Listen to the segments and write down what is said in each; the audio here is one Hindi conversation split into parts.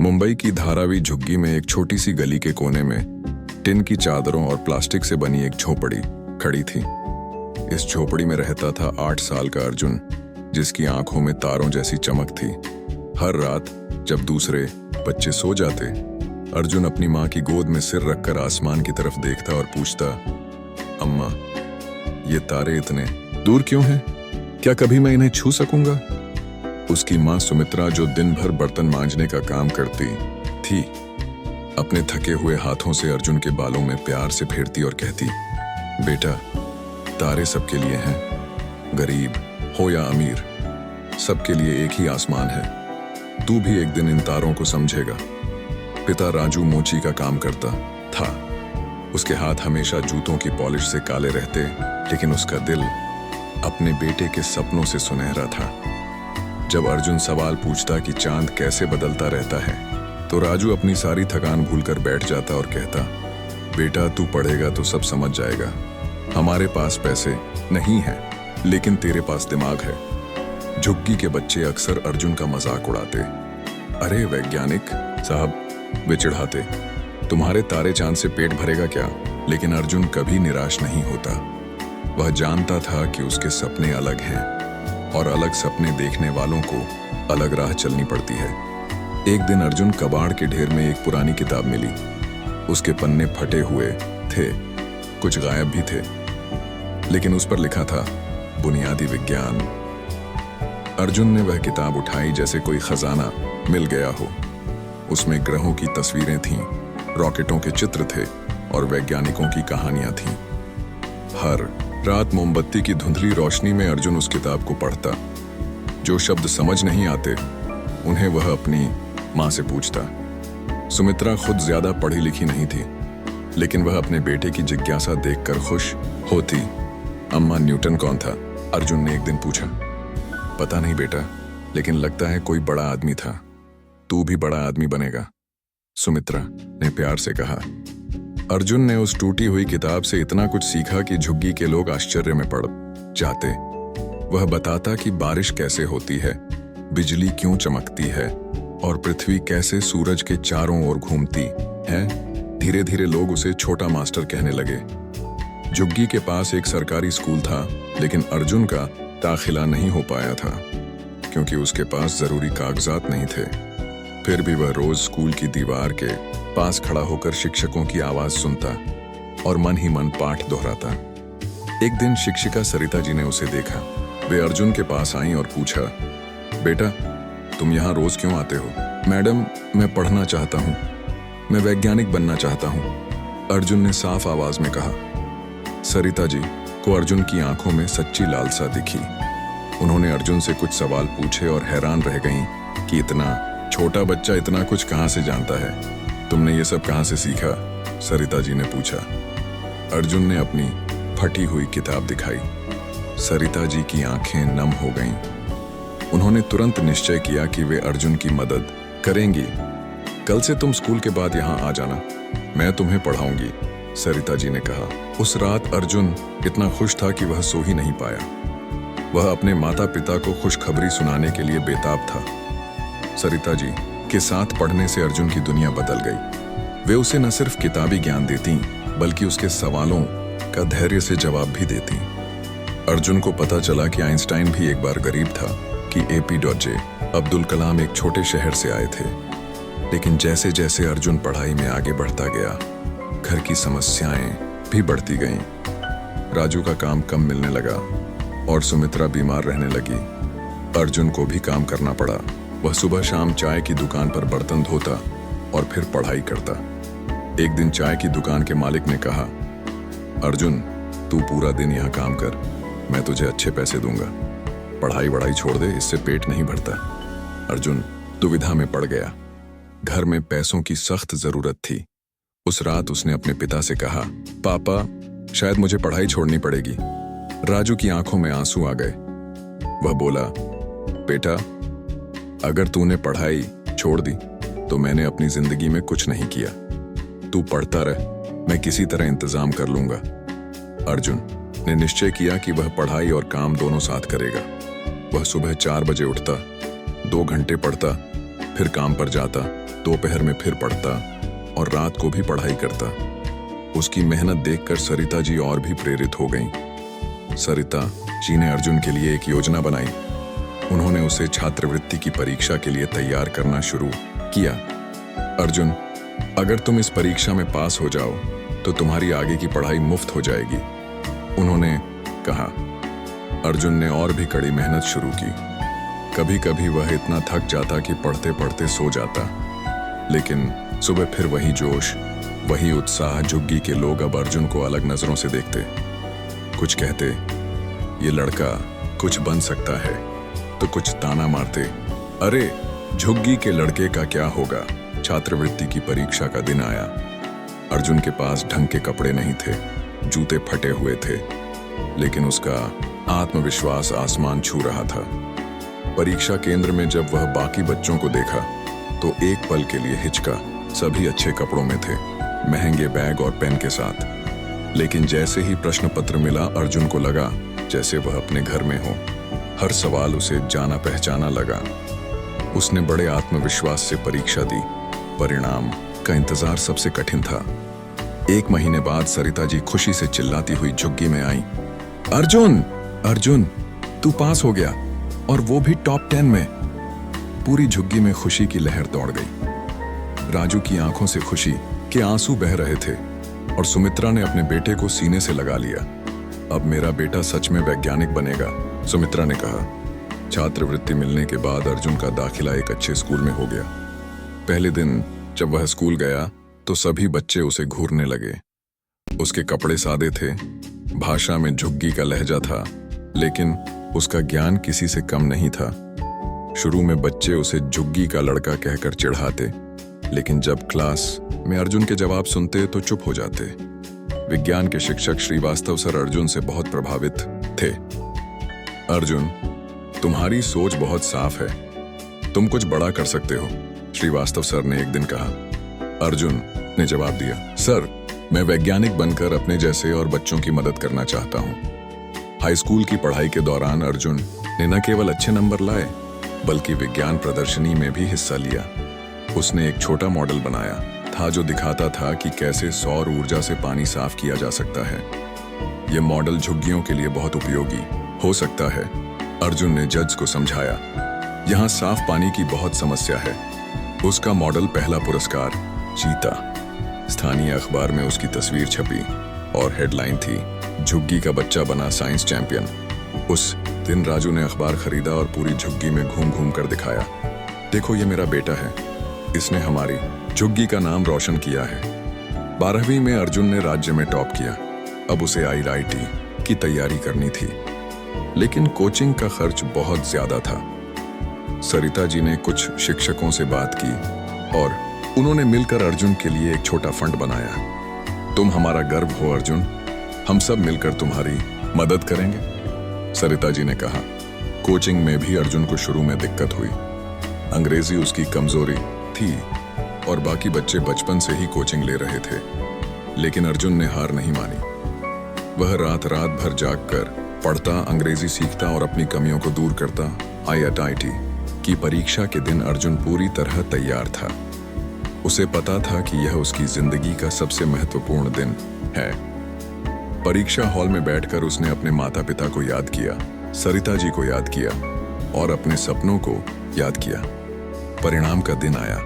मुंबई की धारावी झुग्गी में एक छोटी सी गली के कोने में टिन की चादरों और प्लास्टिक से बनी एक झोपड़ी खड़ी थी। इस झोपड़ी में रहता था 8 साल का अर्जुन, जिसकी आंखों में तारों जैसी चमक थी। हर रात जब दूसरे बच्चे सो जाते, अर्जुन अपनी माँ की गोद में सिर रखकर आसमान की तरफ देखता और पूछता, अम्मा, ये तारे इतने दूर क्यों हैं? क्या कभी मैं इन्हें छू सकूंगा? उसकी माँ सुमित्रा, जो दिन भर बर्तन मांजने का काम करती थी, अपने थके हुए हाथों से अर्जुन के बालों में प्यार से फेरती और कहती, बेटा, तारे सबके लिए हैं, गरीब हो या अमीर, सबके लिए एक ही आसमान है। तू भी एक दिन इन तारों को समझेगा। पिता राजू मोची का काम करता था। उसके हाथ हमेशा जूतों की पॉलिश से काले रहते, लेकिन उसका दिल अपने बेटे के सपनों से सुनहरा था। जब अर्जुन सवाल पूछता कि चांद कैसे बदलता रहता है, तो राजू अपनी सारी थकान भूलकर बैठ जाता और कहता, बेटा, तू पढ़ेगा तो सब समझ जाएगा। हमारे पास पैसे नहीं हैं, लेकिन तेरे पास दिमाग है। झुग्गी के बच्चे अक्सर अर्जुन का मजाक उड़ाते। अरे वैज्ञानिक साहब, वे चिढ़ाते, तुम्हारे तारे चांद से पेट भरेगा क्या? लेकिन अर्जुन कभी निराश नहीं होता। वह जानता था कि उसके सपने अलग हैं और अलग सपने देखने वालों को अलग राह चलनी पड़ती है। एक दिन अर्जुन कबाड़ के ढेर में एक पुरानी किताब मिली। उसके पन्ने फटे हुए थे, कुछ गायब भी थे, लेकिन उस पर लिखा था बुनियादी विज्ञान। अर्जुन ने वह किताब उठाई जैसे कोई खजाना मिल गया हो। उसमें ग्रहों की तस्वीरें थीं, रॉकेटों के चित्र थे और वैज्ञानिकों की कहानियां थीं। हर रात मोमबत्ती की धुंधली रोशनी में अर्जुन उस किताब को पढ़ता। जो शब्द समझ नहीं आते, उन्हें वह अपनी माँ से पूछता। सुमित्रा खुद ज्यादा पढ़ी लिखी नहीं थी, लेकिन वह अपने बेटे की जिज्ञासा देखकर खुश होती। अम्मा, न्यूटन कौन था? अर्जुन ने एक दिन पूछा। पता नहीं बेटा, लेकिन लगता है कोई बड़ा आदमी था। तू भी बड़ा आदमी बनेगा, सुमित्रा ने प्यार से कहा। अर्जुन ने उस टूटी हुई किताब से इतना कुछ सीखा कि झुग्गी के लोग आश्चर्य में पड़ जाते। वह बताता कि बारिश कैसे होती है, बिजली क्यों चमकती है और पृथ्वी कैसे सूरज के चारों ओर घूमती है। धीरे धीरे लोग उसे छोटा मास्टर कहने लगे। झुग्गी के पास एक सरकारी स्कूल था, लेकिन अर्जुन का दाखिला नहीं हो पाया था, क्योंकि उसके पास जरूरी कागजात नहीं थे। फिर भी वह रोज स्कूल की दीवार के पास खड़ा होकर शिक्षकों की आवाज सुनता और मन ही मन पाठ दोहराता। एक दिन शिक्षिका सरिता जी ने उसे देखा। वे अर्जुन के पास आईं और पूछा, बेटा, तुम यहाँ रोज क्यों आते हो? मैडम, मैं पढ़ना चाहता हूँ, मैं वैज्ञानिक बनना चाहता हूँ, अर्जुन ने साफ आवाज में कहा। सरिता जी को अर्जुन की आंखों में सच्ची लालसा दिखी। उन्होंने अर्जुन से कुछ सवाल पूछे और हैरान रह गईं कि इतना छोटा बच्चा इतना कुछ कहाँ से जानता है। तुमने ये सब कहाँ से सीखा? सरिता जी ने पूछा। अर्जुन ने अपनी फटी हुई किताब दिखाई। सरिता जी की आंखें नम हो गईं। उन्होंने तुरंत निश्चय किया कि वे अर्जुन की मदद करेंगी। कल से तुम स्कूल के बाद यहाँ आ जाना, मैं तुम्हें पढ़ाऊंगी, सरिता जी ने कहा। उस रात अर्जुन इतना खुश था कि वह सो ही नहीं पाया। वह अपने माता पिता को खुशखबरी सुनाने के लिए बेताब था। सरिता जी के साथ पढ़ने से अर्जुन की दुनिया बदल गई। वे उसे न सिर्फ किताबी ज्ञान देती, बल्कि उसके सवालों का धैर्य से जवाब भी देती। अर्जुन को पता चला कि आइंस्टाइन भी एक बार गरीब था, कि AP.J. अब्दुल कलाम एक छोटे शहर से आए थे। लेकिन जैसे जैसे अर्जुन पढ़ाई में आगे बढ़ता गया, घर की समस्याएं भी बढ़ती गईं। राजू का काम कम मिलने लगा और सुमित्रा बीमार रहने लगी। अर्जुन को भी काम करना पड़ा। वह सुबह शाम चाय की दुकान पर बर्तन धोता और फिर पढ़ाई करता। एक दिन चाय की दुकान के मालिक ने कहा, अर्जुन, तू पूरा दिन यहाँ काम कर, मैं तुझे अच्छे पैसे दूंगा। पढ़ाई वढ़ाई छोड़ दे, इससे पेट नहीं भरता। अर्जुन दुविधा में पड़ गया। घर में पैसों की सख्त जरूरत थी। उस रात उसने अपने पिता से कहा, पापा, शायद मुझे पढ़ाई छोड़नी पड़ेगी। राजू की आंखों में आंसू आ गए। वह बोला, बेटा, अगर तूने पढ़ाई छोड़ दी तो मैंने अपनी जिंदगी में कुछ नहीं किया। तू पढ़ता रह, मैं किसी तरह इंतजाम कर लूंगा। अर्जुन ने निश्चय किया कि वह पढ़ाई और काम दोनों साथ करेगा। वह सुबह 4 बजे उठता, 2 घंटे पढ़ता, फिर काम पर जाता दोपहर में फिर पढ़ता और रात को भी पढ़ाई करता। उसकी मेहनत देखकर सरिता जी और भी प्रेरित हो गईं। सरिता जी ने अर्जुन के लिए एक योजना बनाई। उन्होंने उसे छात्रवृत्ति की परीक्षा के लिए तैयार करना शुरू किया। अर्जुन, अगर तुम इस परीक्षा में पास हो जाओ तो तुम्हारी आगे की पढ़ाई मुफ्त हो जाएगी, उन्होंने कहा। अर्जुन ने और भी कड़ी मेहनत शुरू की। कभी कभी वह इतना थक जाता कि पढ़ते पढ़ते सो जाता, लेकिन सुबह फिर वही जोश, वही उत्साह। झुग्गी के लोग अब अर्जुन को अलग नजरों से देखते। कुछ कहते, ये लड़का कुछ बन सकता है, तो कुछ ताना मारते, अरे झुग्गी के लड़के का क्या होगा। छात्रवृत्ति की परीक्षा का दिन आया। अर्जुन के पास ढंग के कपड़े नहीं थे, जूते फटे हुए थे, लेकिन उसका आत्मविश्वास आसमान छू रहा था। परीक्षा केंद्र में जब वह बाकी बच्चों को देखा तो एक पल के लिए हिचका। सभी अच्छे कपड़ों में थे, महंगे बैग और पेन के साथ। लेकिन जैसे ही प्रश्न पत्र मिला, अर्जुन को लगा जैसे वह अपने घर में हो। हर सवाल उसे जाना पहचाना लगा। उसने बड़े आत्मविश्वास से परीक्षा दी। परिणाम का इंतजार सबसे कठिन था। 1 महीने बाद सरिता जी खुशी से चिल्लाती हुई झुग्गी में आई। अर्जुन, अर्जुन, तू पास हो गया, और वो भी टॉप 10 में। पूरी झुग्गी में खुशी की लहर दौड़ गई। राजू की आंखों से खुशी के आंसू बह रहे थे और सुमित्रा ने अपने बेटे को सीने से लगा लिया। अब मेरा बेटा सच में वैज्ञानिक बनेगा, सुमित्रा ने कहा। छात्रवृत्ति मिलने के बाद अर्जुन का दाखिला एक अच्छे स्कूल में हो गया। पहले दिन जब वह स्कूल गया तो सभी बच्चे उसे घूरने लगे। उसके कपड़े सादे थे, भाषा में झुग्गी का लहजा था, लेकिन उसका ज्ञान किसी से कम नहीं था। शुरू में बच्चे उसे झुग्गी का लड़का कहकर चिढ़ाते, लेकिन जब क्लास में अर्जुन के जवाब सुनते तो चुप हो जाते। विज्ञान के शिक्षक श्रीवास्तव सर अर्जुन से बहुत प्रभावित थे। अर्जुन, तुम्हारी सोच बहुत साफ है, तुम कुछ बड़ा कर सकते हो, श्रीवास्तव सर ने एक दिन कहा। अर्जुन ने जवाब दिया, सर, मैं वैज्ञानिक बनकर अपने जैसे और बच्चों की मदद करना चाहता हूँ। हाई स्कूल की पढ़ाई के दौरान अर्जुन ने न केवल अच्छे नंबर लाए, बल्कि विज्ञान प्रदर्शनी में भी हिस्सा लिया। उसने एक छोटा मॉडल बनाया था जो दिखाता था कि कैसे सौर ऊर्जा से पानी साफ किया जा सकता है। यह मॉडल झुग्गियों के लिए बहुत उपयोगी हो सकता है, अर्जुन ने जज को समझाया। यहाँ साफ पानी की बहुत समस्या है। उसका मॉडल पहला पुरस्कार जीता। स्थानीय अखबार में उसकी तस्वीर छपी और हेडलाइन थी, झुग्गी का बच्चा बना साइंस चैंपियन। उस दिन राजू ने अखबार खरीदा और पूरी झुग्गी में घूम घूम कर दिखाया, देखो ये मेरा बेटा है, इसने हमारी झुग्गी का नाम रोशन किया है। 12वीं में अर्जुन ने राज्य में टॉप किया। अब उसे IIT की तैयारी करनी थी, लेकिन कोचिंग का खर्च बहुत ज्यादा था। सरिता जी ने कुछ शिक्षकों से बात की और उन्होंने मिलकर अर्जुन के लिए एक छोटा फंड बनाया। तुम हमारा गर्व हो अर्जुन, हम सब मिलकर तुम्हारी मदद करेंगे, सरिता जी ने कहा। कोचिंग में भी अर्जुन को शुरू में दिक्कत हुई। अंग्रेजी उसकी कमजोरी थी और बाकी बच्चे बचपन से ही कोचिंग ले रहे थे, लेकिन अर्जुन ने हार नहीं मानी। वह रात रात भर जागकर पढ़ता, अंग्रेजी सीखता और अपनी कमियों को दूर करता। IIT की परीक्षा के दिन अर्जुन पूरी तरह तैयार था। उसे पता था कि यह उसकी जिंदगी का सबसे महत्वपूर्ण दिन है। परीक्षा हॉल में बैठकर उसने अपने माता पिता को याद किया, सरिता जी को याद किया और अपने सपनों को याद किया। परिणाम का दिन आया।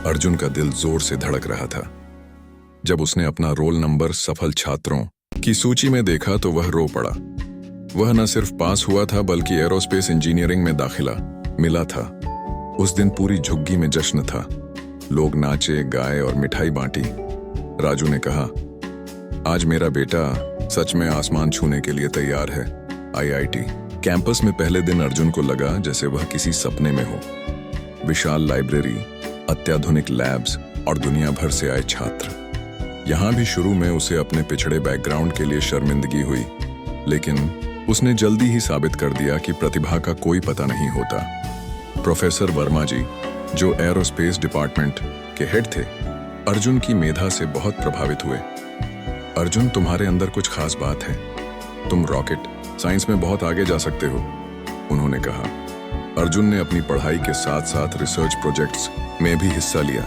अर्जुन का दिल जोर से धड़क रहा था। जब उसने अपना रोल नंबर सफल छात्रों की सूची में देखा तो वह रो पड़ा। वह न सिर्फ पास हुआ था बल्कि एरोस्पेस इंजीनियरिंग में दाखिला मिला था। उस दिन पूरी झुग्गी में जश्न था। लोग नाचे, गाए और मिठाई बांटी। राजू ने कहा, आज मेरा बेटा सच में आसमान छूने के लिए तैयार है। IIT कैंपस में पहले दिन अर्जुन को लगा जैसे वह किसी सपने में हो। विशाल लाइब्रेरी, अत्याधुनिक लैब्स और दुनिया भर से आए छात्र। यहाँ भी शुरू में उसे अपने पिछड़े बैकग्राउंड के लिए शर्मिंदगी हुई, लेकिन उसने जल्दी ही साबित कर दिया कि प्रतिभा का कोई पता नहीं होता। प्रोफेसर वर्मा जी, जो एरोस्पेस डिपार्टमेंट के हेड थे, अर्जुन की मेधा से बहुत प्रभावित हुए। अर्जुन, तुम्हारे अंदर कुछ खास बात है। तुम रॉकेट साइंस में बहुत आगे जा सकते हो, उन्होंने कहा। अर्जुन ने अपनी पढ़ाई के साथ साथ रिसर्च प्रोजेक्ट्स में भी हिस्सा लिया।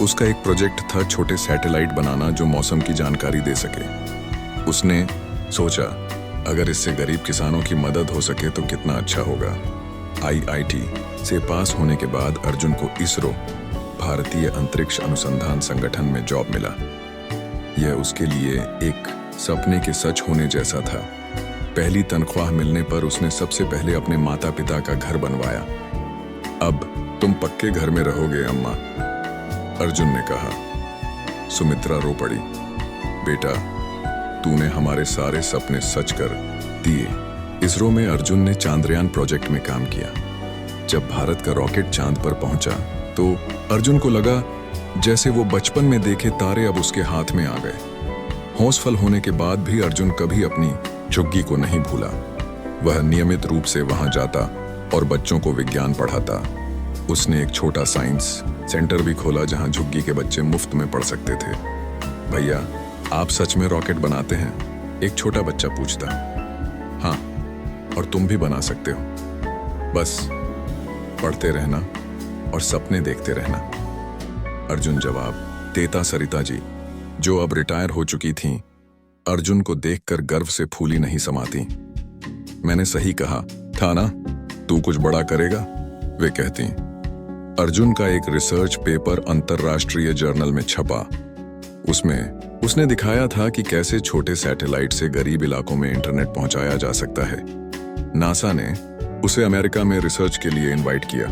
उसका एक प्रोजेक्ट था छोटे सैटेलाइट बनाना जो मौसम की जानकारी दे सके। उसने सोचा, अगर इससे गरीब किसानों की मदद हो सके तो कितना अच्छा होगा। आईआईटी से पास होने के बाद अर्जुन को इसरो, भारतीय अंतरिक्ष अनुसंधान संगठन में जॉब मिला। यह उसके लिए एक सपने के सच होने जैसा था। पहली तनख्वाह मिलने पर उसने सबसे पहले अपने माता पिता का घर बनवाया। अब तुम पक्के घर में रहोगे अम्मा, अर्जुन ने कहा। सुमित्रा रो पड़ी। बेटा, तूने हमारे सारे सपने सच कर दिए। इसरो में अर्जुन ने चांद्रयान प्रोजेक्ट में काम किया। जब भारत का रॉकेट चांद पर पहुंचा तो अर्जुन को लगा जैसे वो बचपन में देखे तारे अब उसके हाथ में आ गए। हौसफल होने के बाद भी अर्जुन कभी अपनी झुग्गी को नहीं भूला। वह नियमित रूप से वहां जाता और बच्चों को विज्ञान पढ़ाता। उसने एक छोटा साइंस सेंटर भी खोला जहां झुग्गी के बच्चे मुफ्त में पढ़ सकते थे। भैया, आप सच में रॉकेट बनाते हैं? एक छोटा बच्चा पूछता। हाँ, और तुम भी बना सकते हो, बस पढ़ते रहना और सपने देखते रहना, अर्जुन जवाब देता। सरिता जी, जो अब रिटायर हो चुकी थीं, अर्जुन को देखकर गर्व से फूली नहीं समाती। मैंने सही कहा था ना, तू कुछ बड़ा करेगा, वे कहती। अर्जुन का एक रिसर्च पेपर अंतर्राष्ट्रीय जर्नल में छपा। उसमें उसने दिखाया था कि कैसे छोटे सैटेलाइट से गरीब इलाकों में इंटरनेट पहुंचाया जा सकता है। नासा ने उसे अमेरिका में रिसर्च के लिए इनवाइट किया।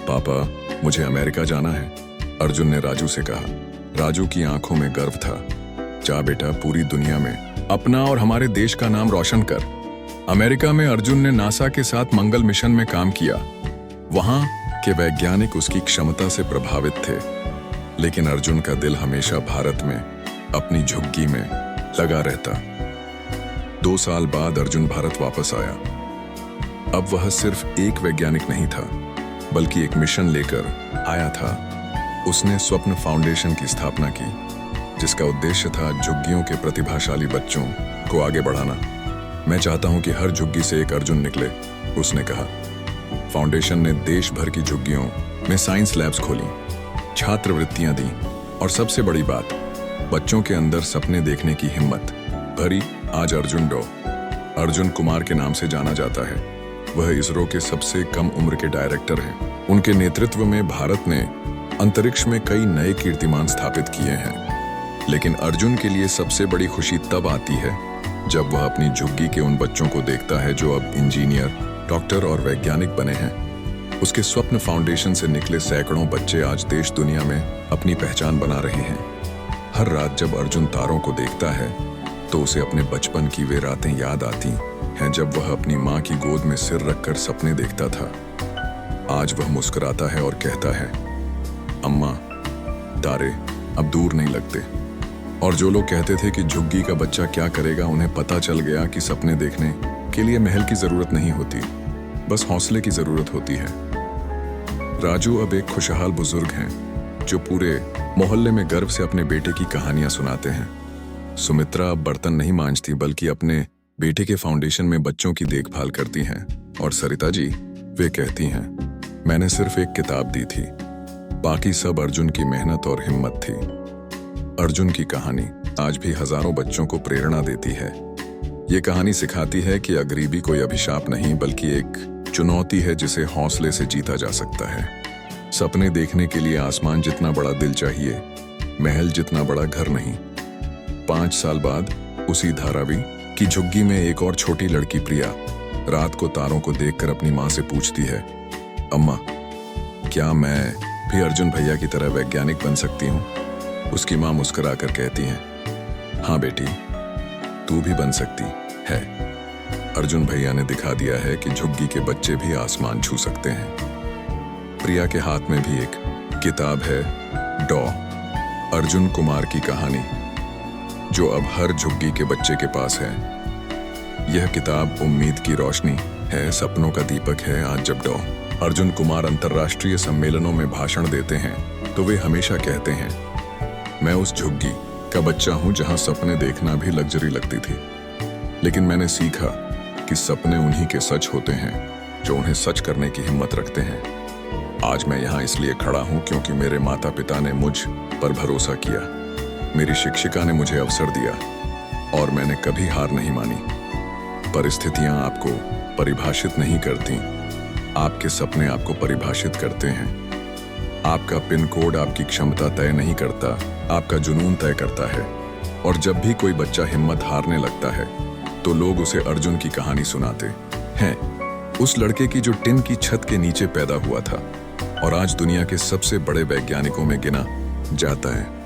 पापा, मुझे अमेरिका जाना है, अर्जुन ने राजू से कहा। राजू की आंखों में गर्व था। जा बेटा, पूरी दुनिया में अपना और हमारे देश का नाम रोशन कर। अमेरिका में अर्जुन ने नासा के साथ मंगल मिशन में काम किया। वहां के वैज्ञानिक उसकी क्षमता से प्रभावित थे, लेकिन अर्जुन का दिल हमेशा भारत में अपनी झुग्गी में लगा रहता। 2 साल बाद अर्जुन भारत वापस आया। अब वह सिर्फ एक वैज्ञानिक नहीं था, बल्कि एक मिशन लेकर आया था। उसने स्वप्न फाउंडेशन की स्थापना की, जिसका उद्देश्य था झुग्गियों के प्रतिभाशाली बच्चों को आगे बढ़ाना। मैं चाहता हूं कि हर झुग्गी से एक अर्जुन निकले, उसने कहा। फाउंडेशन ने देश भर की झुग्गियों में साइंस लैब्स खोली, छात्रवृत्तियां दी और सबसे बड़ी बात, बच्चों के अंदर सपने देखने की हिम्मत भरी। आज अर्जुन कुमार के नाम से जाना जाता है। वह इसरो के सबसे कम उम्र के डायरेक्टर हैं। उनके नेतृत्व में भारत ने अंतरिक्ष में कई नए कीर्तिमान स्थापित किए हैं। लेकिन अर्जुन के लिए सबसे बड़ी खुशी तब आती है जब वह अपनी झुग्गी के उन बच्चों को देखता है जो अब इंजीनियर, डॉक्टर और वैज्ञानिक बने हैं। उसके स्वप्न फाउंडेशन से निकले सैकड़ों बच्चे आज देश दुनिया में अपनी पहचान बना रहे हैं। हर रात जब अर्जुन तारों को देखता है तो उसे अपने बचपन की वे रातें याद आती हैं जब वह अपनी माँ की गोद में सिर रखकर सपने देखता था। आज वह मुस्कुराता है और कहता है, अम्मा, तारे अब दूर नहीं लगते। और जो लोग कहते थे कि झुग्गी का बच्चा क्या करेगा, उन्हें पता चल गया कि सपने देखने के लिए महल की जरूरत नहीं होती, बस हौसले की जरूरत होती है। राजू अब एक खुशहाल बुजुर्ग हैं जो पूरे मोहल्ले में गर्व से अपने बेटे की कहानियां सुनाते हैं। सुमित्रा अब बर्तन नहीं मांजती, बल्कि अपने बेटे के फाउंडेशन में बच्चों की देखभाल करती हैं। और सरिता जी, वे कहती हैं, मैंने सिर्फ एक किताब दी थी, बाकी सब अर्जुन की मेहनत और हिम्मत थी। अर्जुन की कहानी आज भी हजारों बच्चों को प्रेरणा देती है। ये कहानी सिखाती है कि गरीबी कोई अभिशाप नहीं, बल्कि एक चुनौती है जिसे हौसले से जीता जा सकता है। सपने देखने के लिए आसमान जितना बड़ा दिल चाहिए, महल जितना बड़ा घर नहीं। 5 साल बाद उसी धारावी की झुग्गी में एक और छोटी लड़की प्रिया रात को तारों को देखकर अपनी माँ से पूछती है, अम्मा, क्या मैं भी अर्जुन भैया की तरह वैज्ञानिक बन सकती हूँ? उसकी माँ मुस्कुराकर कहती है, हाँ बेटी, तू भी बन सकती है। अर्जुन भैया ने दिखा दिया है कि झुग्गी के बच्चे भी आसमान छू सकते हैं। प्रिया के हाथ में भी एक किताब है, डॉ अर्जुन कुमार की कहानी, जो अब हर झुग्गी के बच्चे के पास है। यह किताब उम्मीद की रोशनी है, सपनों का दीपक है। आज जब डॉ अर्जुन कुमार अंतर्राष्ट्रीय सम्मेलनों में भाषण देते हैं तो वे हमेशा कहते हैं, मैं उस झुग्गी का बच्चा हूं जहां सपने देखना भी लग्जरी लगती थी, लेकिन मैंने सीखा कि सपने उन्हीं के सच होते हैं जो उन्हें सच करने की हिम्मत रखते हैं। आज मैं यहाँ इसलिए खड़ा हूँ क्योंकि मेरे माता पिता ने मुझ पर भरोसा किया, मेरी शिक्षिका ने मुझे अवसर दिया और मैंने कभी हार नहीं मानी। परिस्थितियां आपको परिभाषित नहीं करती, आपके सपने आपको परिभाषित करते हैं। आपका पिन कोड आपकी क्षमता तय नहीं करता, आपका जुनून तय करता है। और जब भी कोई बच्चा हिम्मत हारने लगता है तो लोग उसे अर्जुन की कहानी सुनाते हैं, उस लड़के की जो टिन की छत के नीचे पैदा हुआ था और आज दुनिया के सबसे बड़े वैज्ञानिकों में गिना जाता है।